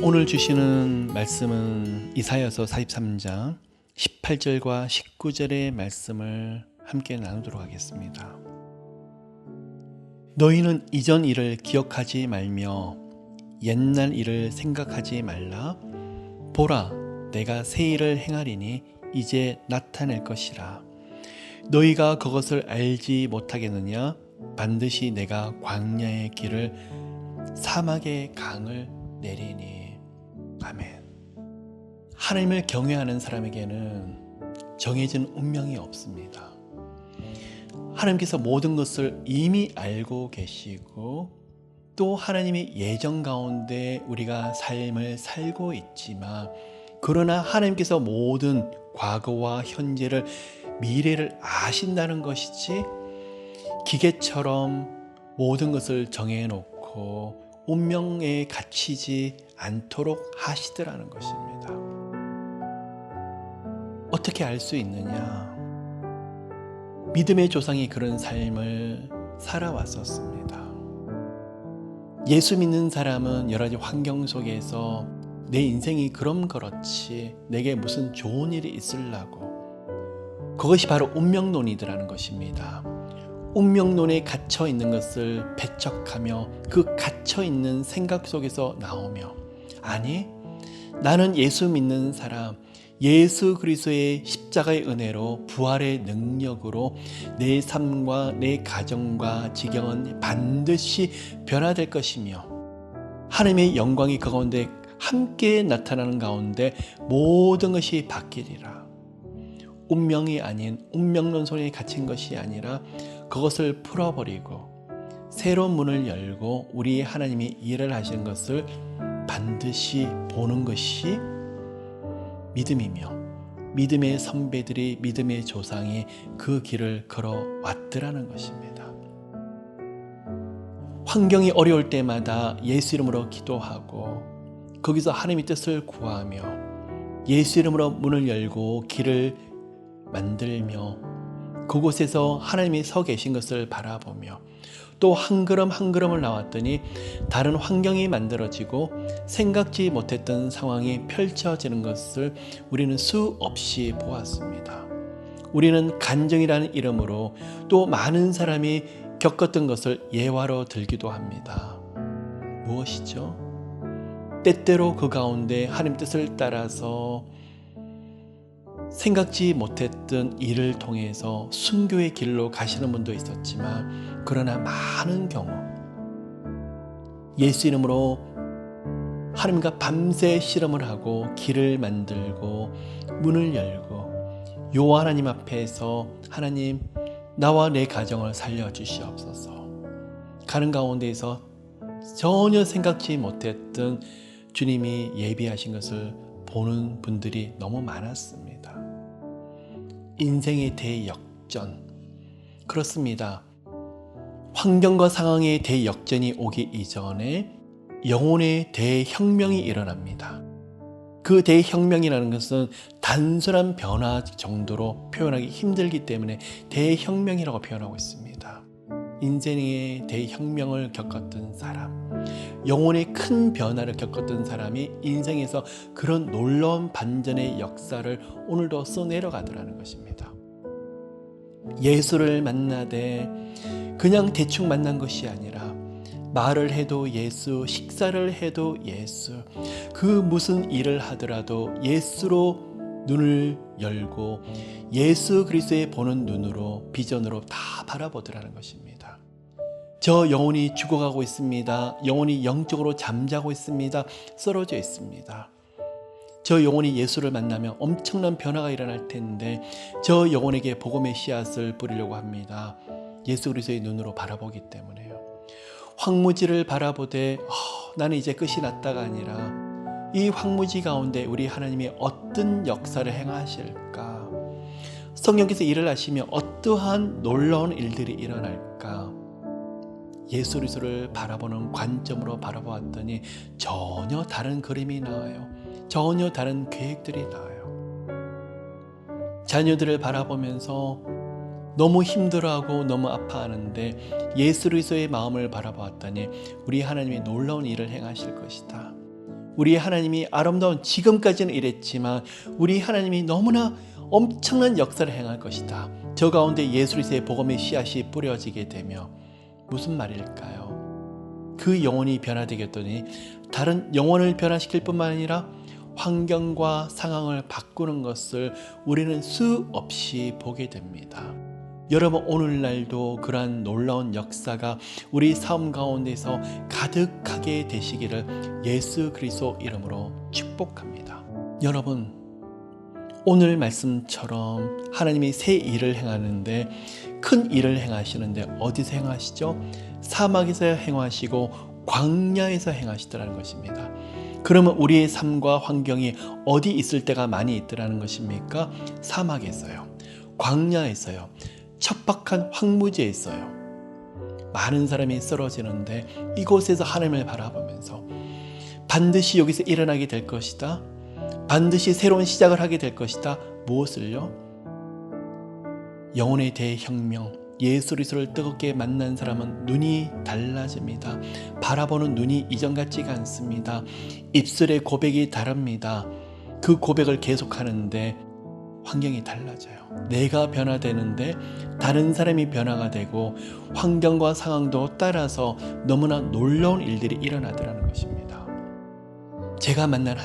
오늘 주시는 말씀은 이사야서 43장 18절과 19절의 말씀을 함께 나누도록 하겠습니다. 너희는 이전 일을 기억하지 말며 옛날 일을 생각하지 말라. 보라, 내가 새 일을 행하리니 이제 나타낼 것이라. 너희가 그것을 알지 못하겠느냐? 반드시 내가 광야의 길을 사막의 강을 내리니. 아멘. 하나님을 경외하는 사람에게는 정해진 운명이 없습니다. 하나님께서 모든 것을 이미 알고 계시고 또 하나님의 예정 가운데 우리가 삶을 살고 있지만, 그러나 하나님께서 모든 과거와 현재를 미래를 아신다는 것이지 기계처럼 모든 것을 정해놓고 운명에 갇히지 않도록 하시더라는 것입니다. 어떻게 알 수 있느냐? 믿음의 조상이 그런 삶을 살아왔었습니다. 예수 믿는 사람은 여러 가지 환경 속에서 내 인생이 그렇지 내게 무슨 좋은 일이 있으려고, 그것이 바로 운명론이더라는 것입니다. 운명론에 갇혀 있는 것을 배척하며 그 갇혀 있는 생각 속에서 나오며, 아니, 나는 예수 믿는 사람, 예수 그리스도의 십자가의 은혜로 부활의 능력으로 내 삶과 내 가정과 지경은 반드시 변화될 것이며 하나님의 영광이 그 가운데 함께 나타나는 가운데 모든 것이 바뀌리라. 운명이 아닌 운명론 속에 갇힌 것이 아니라 그것을 풀어버리고 새로운 문을 열고 우리 하나님이 일을 하시는 것을 반드시 보는 것이 믿음이며, 믿음의 선배들이, 믿음의 조상이 그 길을 걸어왔더라는 것입니다. 환경이 어려울 때마다 예수 이름으로 기도하고 거기서 하나님의 뜻을 구하며 예수 이름으로 문을 열고 길을 만들며 그곳에서 하나님이 서 계신 것을 바라보며 또 한 걸음 한 걸음을 나왔더니 다른 환경이 만들어지고 생각지 못했던 상황이 펼쳐지는 것을 우리는 수없이 보았습니다. 우리는 간증이라는 이름으로 또 많은 사람이 겪었던 것을 예화로 들기도 합니다. 무엇이죠? 때때로 그 가운데 하나님 뜻을 따라서 생각지 못했던 일을 통해서 순교의 길로 가시는 분도 있었지만, 그러나 많은 경우 예수 이름으로 하나님과 밤새 실험을 하고 길을 만들고 문을 열고 여호와 하나님 앞에서 하나님, 나와 내 가정을 살려주시옵소서 가는 가운데에서 전혀 생각지 못했던 주님이 예비하신 것을 보는 분들이 너무 많았습니다. 인생의 대역전, 그렇습니다. 환경과 상황의 대역전이 오기 이전에 영혼의 대혁명이 일어납니다. 그 대혁명이라는 것은 단순한 변화 정도로 표현하기 힘들기 때문에 대혁명이라고 표현하고 있습니다. 인생의 대혁명을 겪었던 사람, 영혼의 큰 변화를 겪었던 사람이 인생에서 그런 놀라운 반전의 역사를 오늘도 써내려가더라는 것입니다. 예수를 만나되 그냥 대충 만난 것이 아니라 말을 해도 예수, 식사를 해도 예수, 그 무슨 일을 하더라도 예수로 눈을 열고 예수 그리스도의 보는 눈으로, 비전으로 다 바라보더라는 것입니다. 저 영혼이 죽어가고 있습니다. 영혼이 영적으로 잠자고 있습니다. 쓰러져 있습니다. 저 영혼이 예수를 만나면 엄청난 변화가 일어날 텐데 저 영혼에게 복음의 씨앗을 뿌리려고 합니다. 예수 그리스도의 눈으로 바라보기 때문에요. 황무지를 바라보되 나는 이제 끝이 났다가 아니라 이 황무지 가운데 우리 하나님이 어떤 역사를 행하실까? 성령께서 일을 하시며 어떠한 놀라운 일들이 일어날까? 예수 그리스도를 바라보는 관점으로 바라보았더니 전혀 다른 그림이 나와요. 전혀 다른 계획들이 나와요. 자녀들을 바라보면서 너무 힘들어하고 너무 아파하는데 예수 그리스도의 마음을 바라보았더니 우리 하나님이 놀라운 일을 행하실 것이다. 우리 하나님이 아름다운, 지금까지는 이랬지만 우리 하나님이 너무나 엄청난 역사를 행할 것이다. 저 가운데 예수 그리스도의 복음의 씨앗이 뿌려지게 되며 무슨 말일까요? 그 영혼이 변화되겠더니 다른 영혼을 변화시킬 뿐만 아니라 환경과 상황을 바꾸는 것을 우리는 수없이 보게 됩니다. 여러분, 오늘날도 그러한 놀라운 역사가 우리 삶 가운데서 가득하게 되시기를 예수 그리스도 이름으로 축복합니다. 여러분, 오늘 말씀처럼 하나님이 새 일을 행하는데, 큰 일을 행하시는데 어디서 행하시죠? 사막에서 행하시고 광야에서 행하시더라는 것입니다. 그러면 우리의 삶과 환경이 어디 있을 때가 많이 있더라는 것입니까? 사막에서요, 광야에서요, 척박한 황무지에 있어요. 많은 사람이 쓰러지는데 이곳에서 하나님을 바라보면서 반드시 여기서 일어나게 될 것이다, 반드시 새로운 시작을 하게 될 것이다. 무엇을요? 영혼의 대혁명, 예수 그리스도를 뜨겁게 만난 사람은 눈이 달라집니다. 바라보는 눈이 이전 같지가 않습니다. 입술의 고백이 다릅니다. 그 고백을 계속하는데 환경이 달라져요. 내가 변화되는데 다른 사람이 변화가 되고 환경과 상황도 따라서 너무나 놀라운 일들이 일어나더라는 것입니다. 제가 만난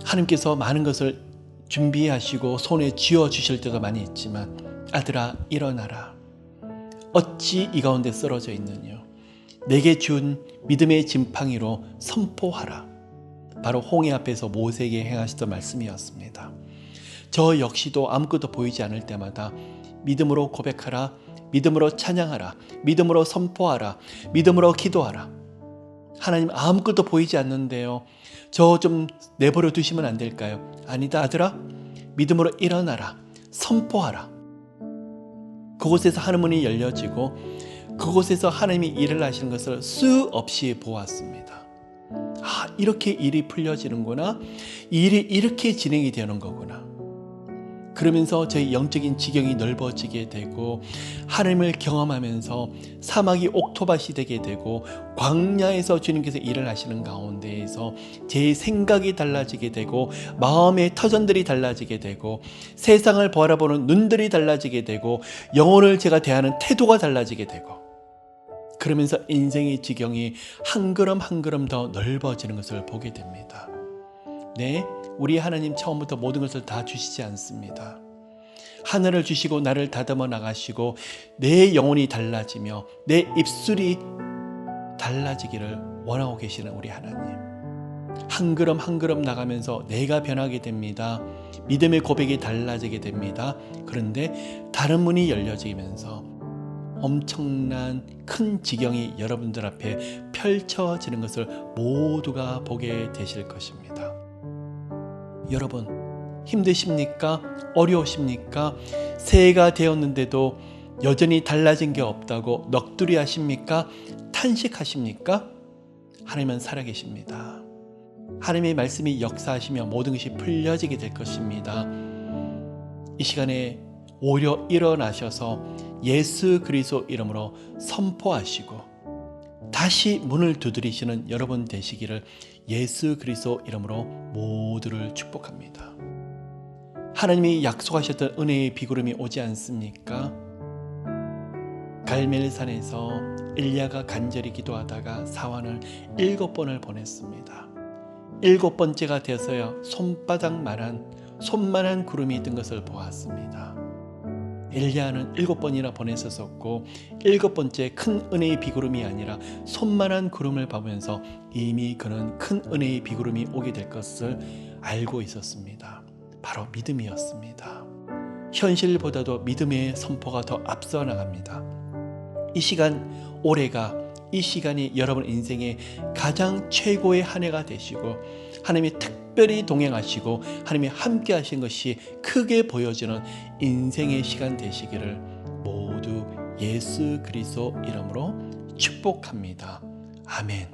하나님께서 많은 것을 준비하시고 손에 쥐어주실 때가 많이 있지만, 아들아 일어나라, 어찌 이 가운데 쓰러져 있느냐, 내게 준 믿음의 지팡이로 선포하라. 바로 홍해 앞에서 모세에게 행하시던 말씀이었습니다. 저 역시도 아무것도 보이지 않을 때마다 믿음으로 고백하라, 믿음으로 찬양하라, 믿음으로 선포하라, 믿음으로 기도하라. 하나님, 아무것도 보이지 않는데요, 저 좀 내버려 두시면 안 될까요? 아니다 아들아, 믿음으로 일어나라, 선포하라. 그곳에서 하늘문이 열려지고 그곳에서 하나님이 일을 하시는 것을 수없이 보았습니다. 아, 이렇게 일이 풀려지는구나, 일이 이렇게 진행이 되는 거구나. 그러면서 저희 영적인 지경이 넓어지게 되고 하나님을 경험하면서 사막이 옥토밭이 되게 되고 광야에서 주님께서 일을 하시는 가운데에서 제 생각이 달라지게 되고 마음의 터전들이 달라지게 되고 세상을 바라보는 눈들이 달라지게 되고 영혼을 제가 대하는 태도가 달라지게 되고, 그러면서 인생의 지경이 한 걸음 한 걸음 더 넓어지는 것을 보게 됩니다. 네, 우리 하나님 처음부터 모든 것을 다 주시지 않습니다. 하늘을 주시고 나를 다듬어 나가시고 내 영혼이 달라지며 내 입술이 달라지기를 원하고 계시는 우리 하나님, 한 걸음 한 걸음 나가면서 내가 변하게 됩니다. 믿음의 고백이 달라지게 됩니다. 그런데 다른 문이 열려지면서 엄청난 큰 지경이 여러분들 앞에 펼쳐지는 것을 모두가 보게 되실 것입니다. 여러분, 힘드십니까? 어려우십니까? 새해가 되었는데도 여전히 달라진 게 없다고 넋두리 하십니까? 탄식하십니까? 하나님은 살아계십니다. 하나님의 말씀이 역사하시며 모든 것이 풀려지게 될 것입니다. 이 시간에 오히려 일어나셔서 예수 그리스도 이름으로 선포하시고 다시 문을 두드리시는 여러분 되시기를 예수 그리스도 이름으로 모두를 축복합니다. 하나님이 약속하셨던 은혜의 비구름이 오지 않습니까? 갈멜산에서 엘리야가 간절히 기도하다가 사환을 7번을 보냈습니다. 7번째가 되어서야 손만한 구름이 뜬 것을 보았습니다. 엘리야는 7번이나 보냈었고 7번째 큰 은혜의 비구름이 아니라 손만한 구름을 보면서 이미 그는 큰 은혜의 비구름이 오게 될 것을 알고 있었습니다. 바로 믿음이었습니다. 현실보다도 믿음의 선포가 더 앞서 나갑니다. 이 시간이 여러분 인생의 가장 최고의 한 해가 되시고 하나님이 특별히 동행하시고 하나님이 함께 하신 것이 크게 보여지는 인생의 시간 되시기를 모두 예수 그리스도 이름으로 축복합니다. 아멘.